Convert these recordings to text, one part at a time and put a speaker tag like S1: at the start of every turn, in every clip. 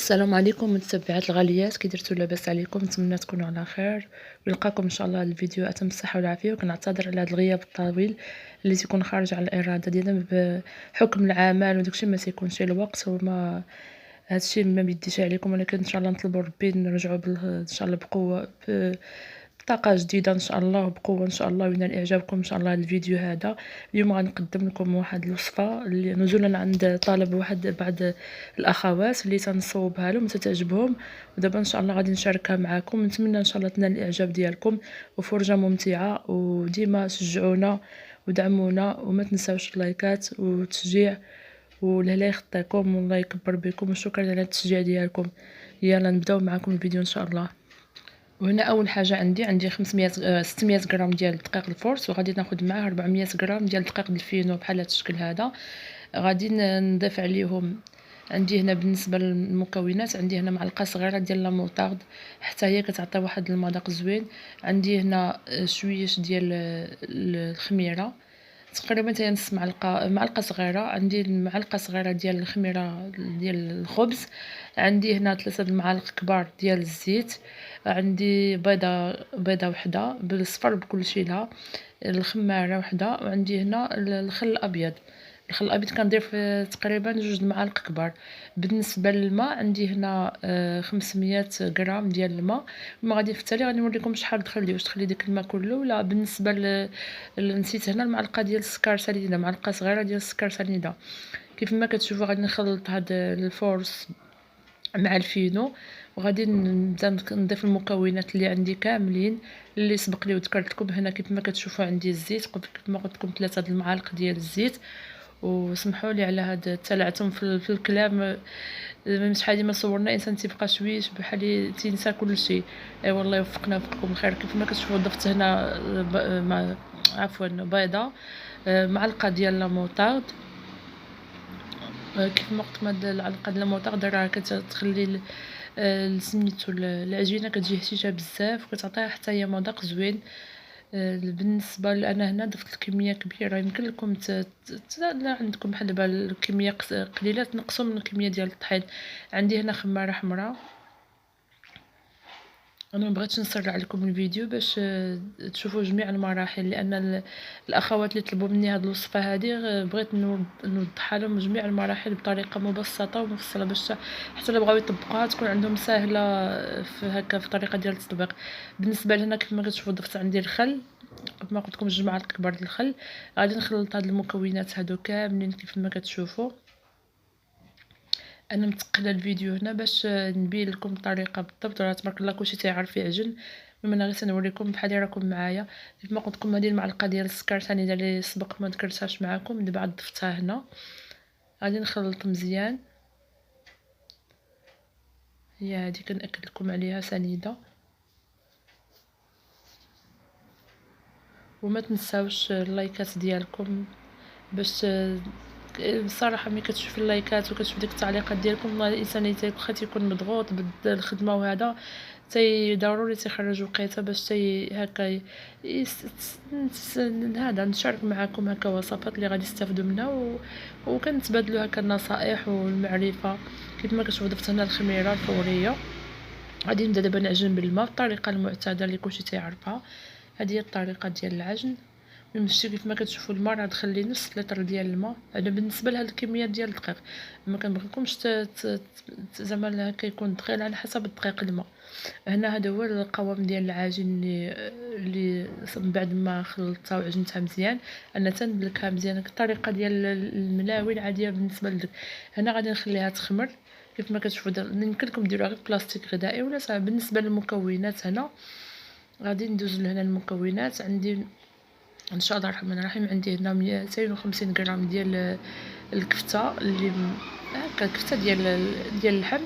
S1: السلام عليكم متتبعات الغاليات، كي درتو؟ لاباس عليكم؟ نتمنى تكونوا على خير ويلقاكم ان شاء الله الفيديو اتم الصحه والعافيه. وكنعتذر على هذا الغياب الطويل اللي تيكون خارج على الاراده ديالنا بحكم العمل وداكشي، ما تيكونش الوقت وما هادشي ما بيديش عليكم، ولكن ان شاء الله نطلبوا ربي نرجعوا ان شاء الله بقوه، بطاقه جديده ان شاء الله وبقوه ان شاء الله، وينال اعجابكم ان شاء الله الفيديو هذا. اليوم غنقدم لكم واحد الوصفه اللي نزولا عند طلب بعض الاخوات اللي تنصوبها لهم وتتعجبهم، ودابا ان شاء الله غادي نشاركها معكم. نتمنى ان شاء الله تنال الاعجاب ديالكم وفرجه ممتعه، وديما شجعونا ودعمونا وما تنساوش اللايكات والتشجيع، والله يخطيكم والله يكبر بكم، وشكرا على التشجيع ديالكم. يلا نبداو معكم الفيديو ان شاء الله. وهنا اول حاجه عندي 600 غرام ديال دقيق الفورس، وغادي ناخذ معاه 400 غرام ديال دقيق الفينو بحال هذا الشكل هذا. غادي نضيف عليهم، عندي هنا بالنسبه للمكونات عندي هنا معلقه صغيره ديال لا موطارد، حتى هي كتعطي واحد المذاق زوين. عندي هنا شويه ديال الخميره، تقريبا حتى نص معلقه صغيره. عندي معلقه صغيره ديال الخميره ديال الخبز. عندي هنا 3 المعالق كبار ديال الزيت. عندي بيضه وحده بالصفر بكل شيء لها، الخماره وحده. وعندي هنا الخل الابيض. الخل الابيض كنضيف تقريبا 2 المعالق كبار. بالنسبه للماء عندي هنا 500 غرام ديال الماء. وما غادي في التالي غادي نوريكم شحال تخلي، واش تخلي داك الماء كله ولا. بالنسبه نسيت هنا المعلقه ديال السكر سنيده، معلقه صغيره ديال السكر سنيده. كيف ما كتشوفوا غادي نخلط هاد الفورس مع الفينو، وغادي نبدا نضيف المكونات اللي عندي كاملين اللي سبق لي وذكرت لكم. هنا كيف ما كتشوفوا عندي الزيت، كيف ما قلت لكم 3 المعالق ديال الزيت. وسمحوا لي على هذا التلعثم في الكلام، من شحال ما صورنا الانسان تيبقى شويش بحال تينسى كل شيء. اي والله يوفقنا ويوفقكم الخير. كيف ما كتشوفوا ضفت هنا عفوا بيضه، معلقه ديال لا موطارد. كيف ما قلت هاد العلقه ديال لا موطارد راه كتخلي سميتو العجينه كتجي هشيشه بزاف، وكتعطيها حتى هي مذاق زوين. بالنسبه انا هنا ضفت الكميه كبيره، يمكن لكم لا عندكم بحال دابا الكميه قليله تنقصوا من الكميه ديال الطحين. عندي هنا خماره حمراء. انا ما بغيتش نسرع لكم الفيديو باش تشوفوا جميع المراحل، لان الاخوات اللي طلبوا مني هذه الوصفه هذه بغيت نوضحها لهم جميع المراحل بطريقه مبسطه ومفصله، باش حتى لو بغاو يطبقوها تكون عندهم سهله في هكا في الطريقه ديال التطبيق. بالنسبه لهنا كيف ما كتشوفوا ضفت عندي الخل، كما قلت لكم 2 معالق كبار ديال الخل. غادي نخلط هاد المكونات هادو كاملين كيف ما كتشوفوا. انا متقله الفيديو هنا باش نبين لكم الطريقه بالضبط، راه تبارك الله كلشي تيعرف يعجن. المهم انا غير سنوريكم بحال راكم معايا. كيف ما قلت لكم هذه المعلقه ديال السكر ثاني اللي سبق ما ذكرتهاش معكم، دابا عاد ضفتها هنا. غادي نخلط مزيان، هي هذه كنأكد لكم عليها سنيده. وما تنساوش اللايكات ديالكم باش بصراحه ملي كتشوف اللايكات وكتشوف ديك التعليقات ديالكم، الانسان واخا تيكون مضغوط بالخدمه وهذا ضروري تيخرج وقيته باش هكا هذا نشارك معكم هكا وصفات اللي غادي تستافدوا منها وكنتبادلوا هكا النصائح والمعرفه. كيف ما كتشوفوا ضفت هنا الخميره الفوريه. غادي نبدا دابا نعجن بالماء بالطريقه المعتاده اللي كلشي تيعرفها. هذه هي الطريقه ديال العجن. نمشي كيف ما كتشوفوا الماء راه تخلي نص لتر ديال الماء. انا بالنسبه لهاد الكميه ديال الدقيق ما كنبغيكمش زعما هكا يكون ثقيل، على حسب الدقيق الماء. هنا هذا هو القوام ديال العجين اللي من بعد ما خلطتها وعجنتها مزيان. انا تندلكها مزيان الطريقه ديال الملاوي العاديه بالنسبه للدك. هنا غادي نخليها تخمر. كيف ما كتشوفوا يمكن لكم ديروها غير بلاستيك غذائي ولا صعب. بالنسبه للمكونات هنا غادي ندوز لهنا المكونات. عندي ان شاء الله الرحمن الرحيم عندي هنا 250 غرام ديال الكفته، اللي هكا الكفته ديال اللحم.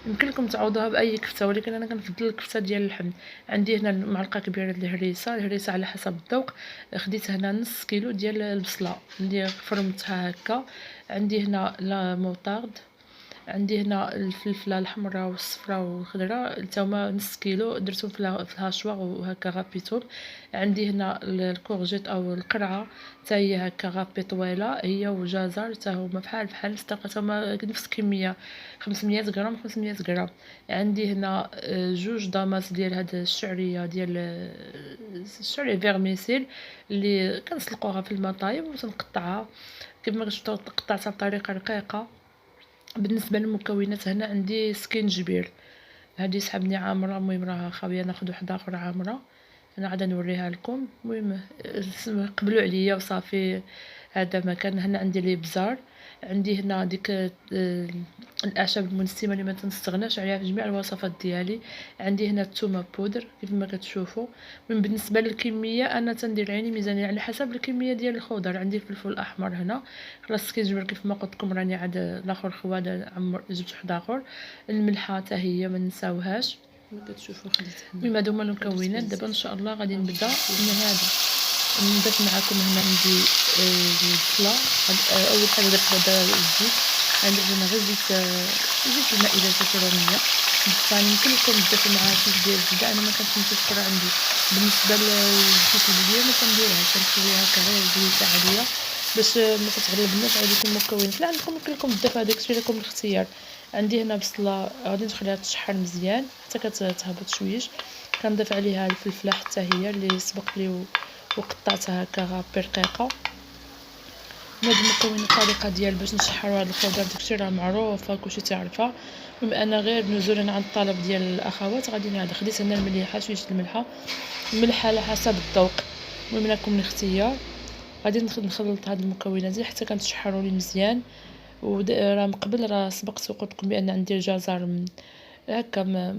S1: يمكن لكم تعوضوها باي كفته، ولكن انا كنفضل الكفته ديال اللحم. عندي هنا معلقه كبيره ديال الهريسه على حسب الذوق. خديت هنا نص كيلو ديال البصله اللي فرمتها هكا. عندي هنا لا موطارد. عندي هنا الفلفله الحمراء والصفراء والخضراء حتى هما نص كيلو درتهم في الهاشوار وهكا غابيتهم. عندي هنا الكورجيت او القرعه حتى هي هكا غابي طويله، هي وجزر حتى هما بحال نفس الطريقه، هما نفس الكميه 500 غرام 500 غرام. عندي هنا جوج ضمات ديال هاد الشعريه ديال الشعريه فيرميسيل اللي كنسلقوها في الماء طايب وتنقطعها كما كتشوفوا قطعتها بطريقه رقيقه. بالنسبه للمكونات هنا عندي سكينجبير، هذه سحبني عامره، المهم راه خاويه، ناخذ واحده اخرى عامره انا غادا نوريها لكم. المهم قبلوا عليا وصافي. هذا مكان هنا عندي لي بزار، عندي هنا ديك الاعشاب المنسمه اللي ما تنستغناش عليها في جميع الوصفات ديالي. عندي هنا الثومه بودر كيف ما كتشوفوا. من بالنسبه للكميه انا تندير عيني ميزانيه على حسب الكميه ديال الخضر. عندي الفلفل الاحمر هنا خلاص كيجبر كيف ما قلت لكم، راني عاد الاخر خواد عمر جبت واحد اخر. الملحه حتى هي ما نساوهاش كما كتشوفوا خديت هنا. المهم هادو هما المكونات. دابا ان شاء الله غادي نبدا من هذا. نضيف معكم هنا عندي البصله. اول حاجه درت هذا الزيت، عندي هنا غير زيت المائده البترونيه. يعني يمكن لكم تضيفوا معاه كيس ديال الزبده، انا ما كنتش مسكر عندي. بالنسبه للزيت البلديه ما كنديرهاش، كنخليها هكا غير زيت عاديه باش ما تتغلبناش على ديك المكونات. لا عندكم يمكن لكم تضيفوا هذاك الشيء لكم الاختيار. عندي هنا بصله غادي نخليها تشحر مزيان حتى كتهبط شويش. كنضيف عليها الفلفله حتى هي اللي سبقت لي وقطعتها هكا غابي رقيقه. هاد المكونات الطريقه ديال باش نشحروا هاد الخضر داكشي راه معروفه كلشي تعرفها. بما انا غير نزولا عن الطلب ديال الاخوات غادي هذا خديت هنا المليحه شويه الملح على حسب الذوق، المهم لكم الاختيار. غادي نخلط هاد المكونات دي حتى كنتشحروا لي مزيان. وراه من قبل راه سبقت وقلت لكم بان عندي الجزر هكا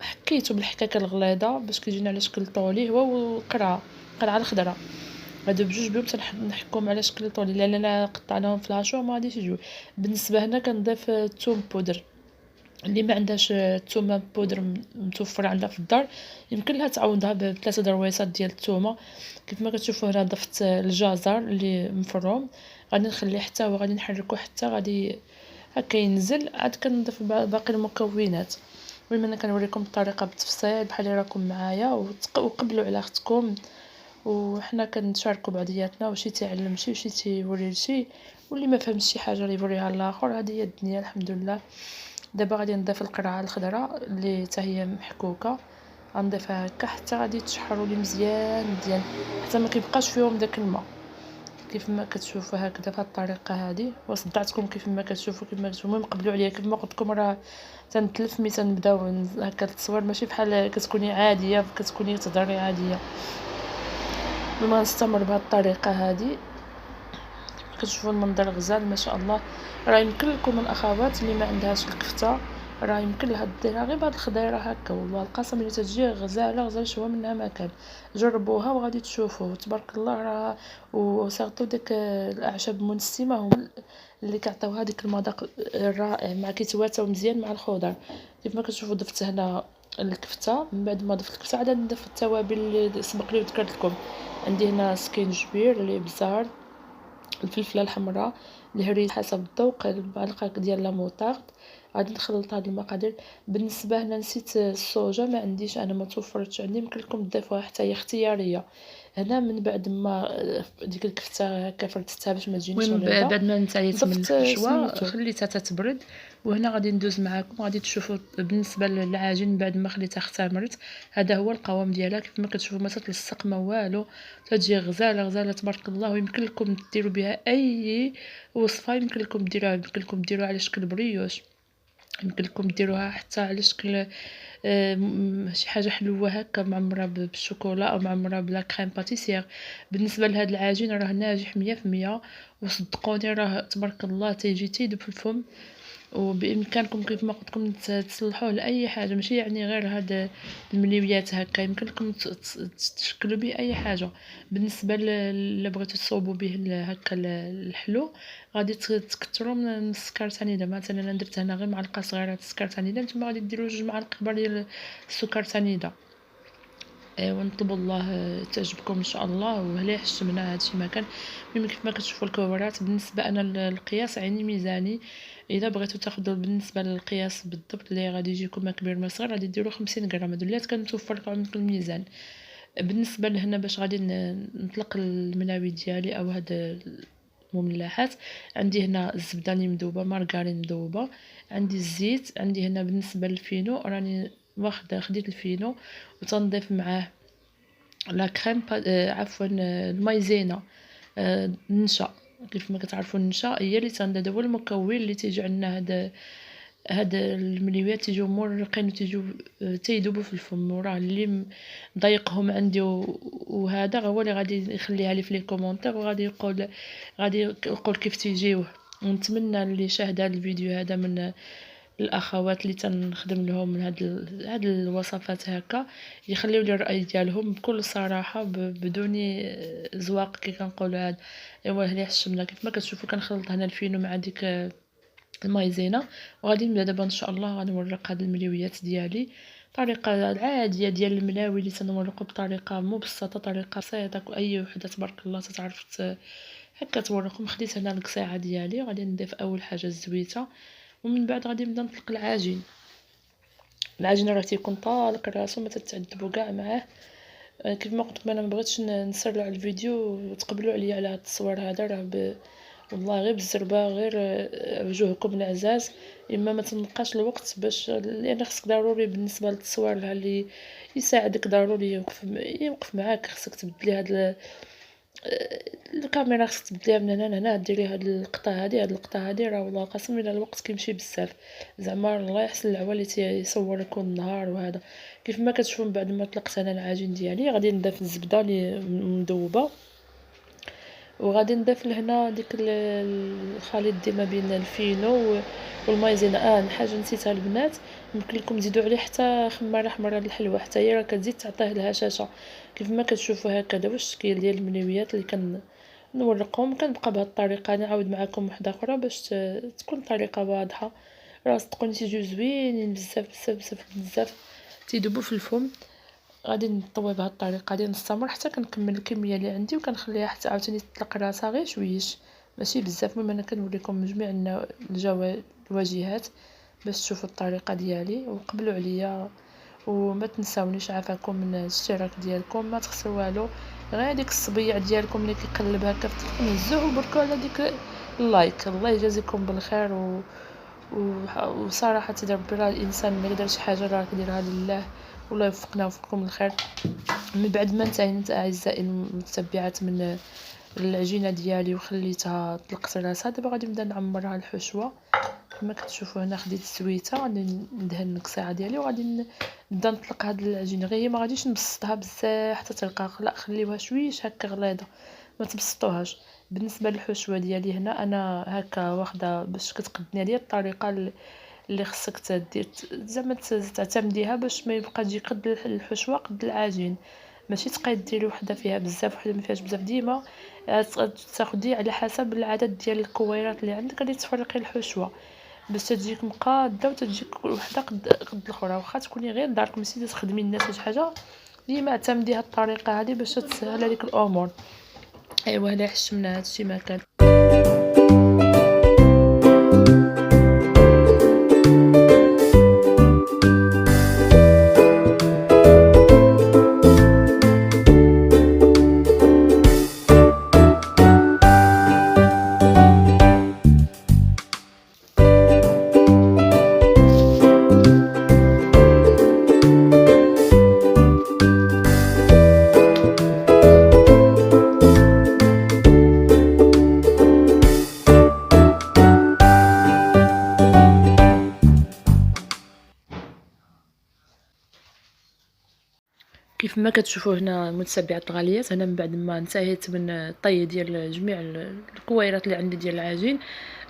S1: حكيته بالحكاكه الغليظه باش كيجينا على شكل طولي، هو والقرعه الخضراء. هادو بجوج بهم تنحكهم على شكل طولي لاننا قطعناهم في العاشور ما غاديش يجيو. بالنسبه هنا كنضيف الثوم بودر، اللي ما عندهاش الثومه بودر متوفر عندها في الدار يمكن لها تعوضها بثلاثه درويصات ديال الثومه. كيف ما كتشوفوا هنا ضفت الجزر اللي مفروم، غادي نخليه حتى هو غادي نحركو حتى غادي هكا ينزل، عاد كنضيف باقي المكونات. المهم انا كنوريكم الطريقه بالتفصيل بحال اللي راكم معايا، وقبلوا على اختكم وحنا كنشاركوا بعضياتنا، وشي تعلم شي وشي تيوري لشي، واللي ما فهمش شي حاجه اللي يوريها الاخر. هذه هي الدنيا الحمد لله. دابا غادي نضيف القرعه الخضراء اللي حتى هي محكوكه، غنضيفها هكا حتى غادي تشحروا لي مزيان حتى ما كيبقاش فيهم داك الماء كيف ما كتشوفوا هكذا بهذه الطريقه هذه. وصدعتكم كيف ما كتشوفوا المهم قبلوا عليا كيف ما قلت لكم راه تنتلف ملي تنبداو هكا التصوير ماشي بحال كتكوني عاديه كتكوني تهضري عاديه. المهم غنستمر بهذه الطريقه هذه. كتشوفوا المنظر غزال ما شاء الله. راه يمكن لكم الاخوات اللي ما عندهاش الكفته راه يمكن لها ديرها غير بهاد الخضيره هكا، والله القسم اللي تجي غزاله شويه منها ما كان. جربوها وغادي تشوفوا تبارك الله. راه وسيرتو داك الاعشاب المنسمه هما اللي كيعطيو هذيك المذاق الرائع، مع كيتواتاو مزيان مع الخضر. كيف ما كتشوفوا ضفت هنا الكفته. من بعد ما ضفت الكفته عاد نضيف التوابل اللي سبق لي وذكرت لكم. عندي هنا سكينجبير اللي بزار، الفلفله الحمراء، الهريس حسب الذوق، المعلقه ديال لا موطارد. غادي نخلط هاد المقادير. بالنسبه هنا نسيت الصوجه، ما عنديش انا، ما توفرتش عندي، يمكن لكم تضيفوها حتى هي اختياريه. هنا من بعد ما ديك الكفته هكا فردتها باش ما تجينيش غليظه، بعد ما نتعيت من الحشوه خليتها تتبرد. وهنا غادي ندوز معكم غادي تشوفوا بالنسبه للعجين بعد ما خليتها اختمرت هذا هو القوام ديالها. كيف ما كتشوفوا ما تتلصق ما والو، تجي غزاله تبارك الله. ويمكن لكم ديروا بها اي وصفه، يمكن لكم ديروها على شكل بريوش، يمكن لكم ديروها حتى على شكل شي حاجه حلوه هكا معمره بالشوكولا او معمره بلا كريم باتيسير. بالنسبه لهاد العجين راه ناجح 100%، وصدقوني راه تبارك الله تيجي تيذوب في الفم. وبامكانكم كيف ما قلت لكم تصلحوه لاي حاجه، ماشي يعني غير هاد المنيويات هكا، يمكن لكم تشكلوا به اي حاجه. بالنسبه ل بغيتو تصوبوا به هكا الحلو غادي تكثروا من السكر تاني. مثلا انا درت هنا غير معلقه صغيره السكر تاني، نتوما غادي ديروا 2 معالق كبار ديال السكر تاني. ونطلبوا الله تعجبكم ان شاء الله. وهلا حشمنا هادشي ما كان. المهم كيف ما كتشوفوا الكورات، بالنسبه انا القياس عيني ميزاني. اذا بغيتو تاخذوا بالنسبه للقياس بالضبط اللي غادي يجيكم ما كبير ما صغير، غادي ديروا 50 غرام. هادو اللي كنتوفر لكم عندكم الميزان. بالنسبه لهنا باش غادي نطلق المناوي ديالي او هاد المملحات، عندي هنا الزبده اللي مذوبه، مارغرين مذوبه، عندي الزيت، عندي هنا بالنسبه للفينو راني خديت الفينو وتنضيف معاه لا كريم عفوا المايزينا. النشا، كيف ما كتعرفوا النشا هي اللي هذا هو المكون اللي تيجي عندنا. هاد المليويات تيجيو مرقين وتيجيو تيذوبوا في الفم. وراه اللي مضايقهم عندي وهذا هو اللي غادي يخليها لي في لي كومونتير، وغادي يقول كيف تيجيوه. ونتمنى اللي شاهد هذا الفيديو هذا من الاخوات اللي تنخدم لهم من هاد الوصفات هكا، يخليو لي الراي ديالهم بكل صراحه بدون زواق كي كنقولوا. هاد ايوا هنا حشمنا كيف ما كتشوفوا كنخلط هنا الفينو مع ديك المايزينا. وغادي نبدا دابا ان شاء الله غنورق هاد المليويات ديالي. طريقه العاديه ديال الملاوي اللي تنورقو بطريقه مبسطه، طريقه بسيطه اي وحده تبارك الله تتعرف هكا تورقهم. خديت هنا القصيعه ديالي وغادي نضيف اول حاجه الزويته، ومن بعد غادي نبدا نطلق العجين. العجين راه تيكون طالق راسو، ما تتعذبوا كاع معاه. كيف ما قلت لكم انا ما بغيتش نسرع الفيديو وتقبلوا عليا على هذا التصوير هذا. راه والله غير بالزربه، غير وجوهكم العزاز. اما ما تنقاش الوقت باش، لان خصك ضروري بالنسبه للتصوير اللي يساعدك ضروري يوقف معاك. خصك تبدلي هاد الكاميرا، خصك تبدليها من هنا لهنا، ديري هاد اللقطه هادي راه والله قسم بالله الوقت كيمشي بزاف. زعما الله يحسن العوان اللي تيصور لكم النهار وهذا. كيف ما كتشوفوا من بعد ما طلقت انا العجين ديالي غادي نضيف الزبده اللي مذوبه، وغادي نضيف لهنا ديك الخليط ديما بين الفينو والمايزينا. حاجه نسيتها البنات، يمكن لكم تزيدوا عليه حتى خماره حمراء الحلوه، حتى هي راه كتزيد تعطيه الهشاشه. كيف ما كتشوفوا هكذا هو الشكل ديال المنويات اللي كنورقهم. كنبقى بهذه الطريقه نعاود معكم وحده اخرى باش تكون الطريقه واضحه. راه صدقوني تيجيو زوينين بزاف بزاف بزاف بزاف، تيذوبوا في الفم. غادي نطوي بهذه الطريقه، غادي نستمر حتى كنكمل الكميه اللي عندي وكنخليها حتى عاوتاني تطلق راسها غير شويش ماشي بزاف. المهم انا كنوريكم جميع الواجهات باش تشوفوا الطريقه ديالي وقبلوا عليا. وما تنساونيش عافاكم من الاشتراك ديالكم، ما تخسروا والو، غير ديك الصبيع ديالكم اللي كيقلب هكا في التليفون هزوه وبركوا على ديك اللايك. الله يجازيكم بالخير. وصراحه ربي راه الانسان ما يدير شي حاجه راه كيديرها لله، والله يوفقنا ويوفقكم الخير. من بعد ما انتهيت اعزائي المتتبعات من العجينه ديالي وخليتها طلقت راسها، دابا غادي نبدا نعمرها الحشوه. كما كتشوفوا هنا خديت الزويته، غادي ندهن القصيعه ديالي وغادي نبدا نطلق هاد العجينه. غير هي ما غاديش نبسطها بزاف حتى ترقاق، لا خليوها شويش هكا غليظه، ما تبسطوهاش. بالنسبه للحشوه ديالي هنا انا هكا واخده باش كتقدني عليا الطريقه اللي خصك تدير، زعما تعتمديها باش ما يبقى تجي قد الحشوه قد العجين. ماشي تقيد ديري وحده فيها بزاف وحده ما فيهاش بزاف. ديما تاخدي على حسب العدد ديال الكويرات اللي عندك، غادي تفرقي الحشوه باش تجيك مقاده وتجيك وحده قد الاخرى. واخا تكوني غير داركم نسيتي تخدمي الناس شي حاجه، ديما اعتمدي هاد الطريقه هذه باش تسهل عليك الامور. ايوا هلا حشمنا هادشي ما كان. كيف ما كتشوفوا هنا متتبعات الغاليات، انا من بعد ما انتهيت من الطي ديال جميع الكويرات اللي عندي ديال العجين،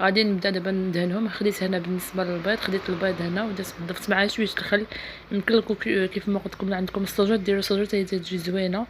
S1: غادي نبدا دابا ندهنهم. خديت هنا بالنسبه للبيض، خديت البيض هنا ضفت معاه شويه الخل. يمكن لكم كيف ما قلت لكم عندكم السجر ديروا السجر حتى تجي زوينه.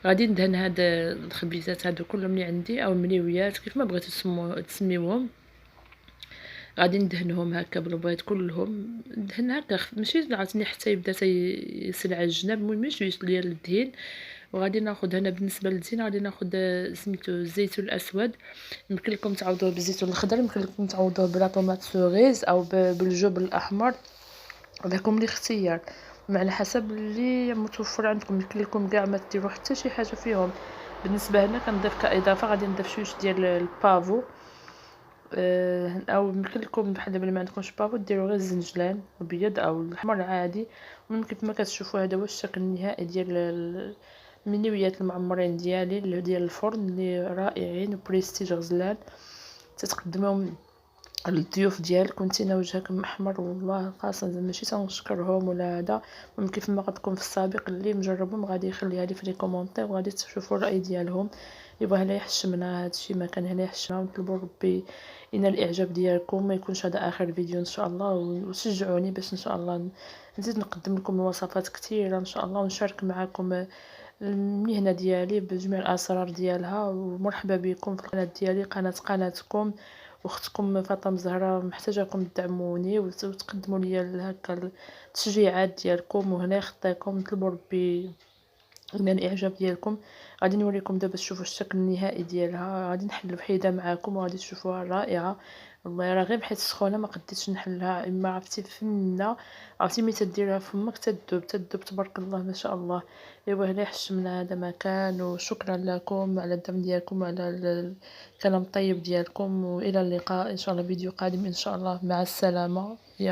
S1: غادي ندهن هاد الخبيزات هادو كلهم اللي عندي او المليويات كيف ما بغيتو تسميوهم. غادي ندهنهم هكا بالبيض كلهم، ندهن هكا ماشي عاوتاني حتى يبدا يسيل على الجناب، المهم شويه ديال الدهين. وغادي ناخذ هنا بالنسبه للزيت غادي ناخذ سميتو الزيتون الاسود، يمكن لكم تعوضوه بالزيتون الخضر، يمكن لكم تعوضوه بلا طوماط سوغيز او بالجبن الاحمر، لكم الاختيار على حسب اللي متوفر عندكم. يمكن لكم كاع ما ديروا حتى شي حاجه فيهم. بالنسبه هنا كنضيف كاضافه غادي نضيف شويه ديال البافو، او يمكن لكم بحال دابا ما عندكمش بافو ديروا غير الزنجلان الابيض او الاحمر عادي. المهم كيف ما كتشوفوا هذا هو الشكل النهائي ديال المنيويات المعمرين ديالي اللي ديال الفرن، اللي رائعين وبريستيج غزلان. تتقدموا الضيوف ديالكم نتينا وجهك محمر والله خاصه زعما ماشي تنشكرهم ولا هذا. المهم كيف ما قلت لكم في السابق اللي مجربهم غادي يخليها لي في لي كومونتير وغادي تشوفوا الراي ديالهم. يبغى هنا يحشمنا هادشي ما كان هنا يحشمنا، ونطلبوا ربي ينال الاعجاب ديالكم. ما يكونش هذا اخر فيديو ان شاء الله، وشجعوني باش ان شاء الله نزيد نقدم لكم وصفات كثيره ان شاء الله، ونشارك معكم المهنه ديالي بجميع الاسرار ديالها. ومرحبا بكم في القناه ديالي، قناتكم. واختكم فاطمه زهراء محتاجاكم تدعموني وتقدموا لي هكا التشجيعات ديالكم، وهنا خطيكم نطلبوا ربي من الاعجاب ديالكم. غادي نوريكم دابا تشوفوا الشكل النهائي ديالها، غادي نحل بحيده معكم وغادي تشوفوها رائعه. والله راه غير بحيت سخونه ما قديتش نحلها، اما عرفتي فمنا عرفتي ملي تديرها فمك تذوب تبارك الله ما شاء الله. ايوا هنا حشمنا هذا مكان، وشكرا لكم على الدعم ديالكم وعلى الكلام الطيب ديالكم، والى اللقاء ان شاء الله فيديو قادم ان شاء الله. مع السلامه. يا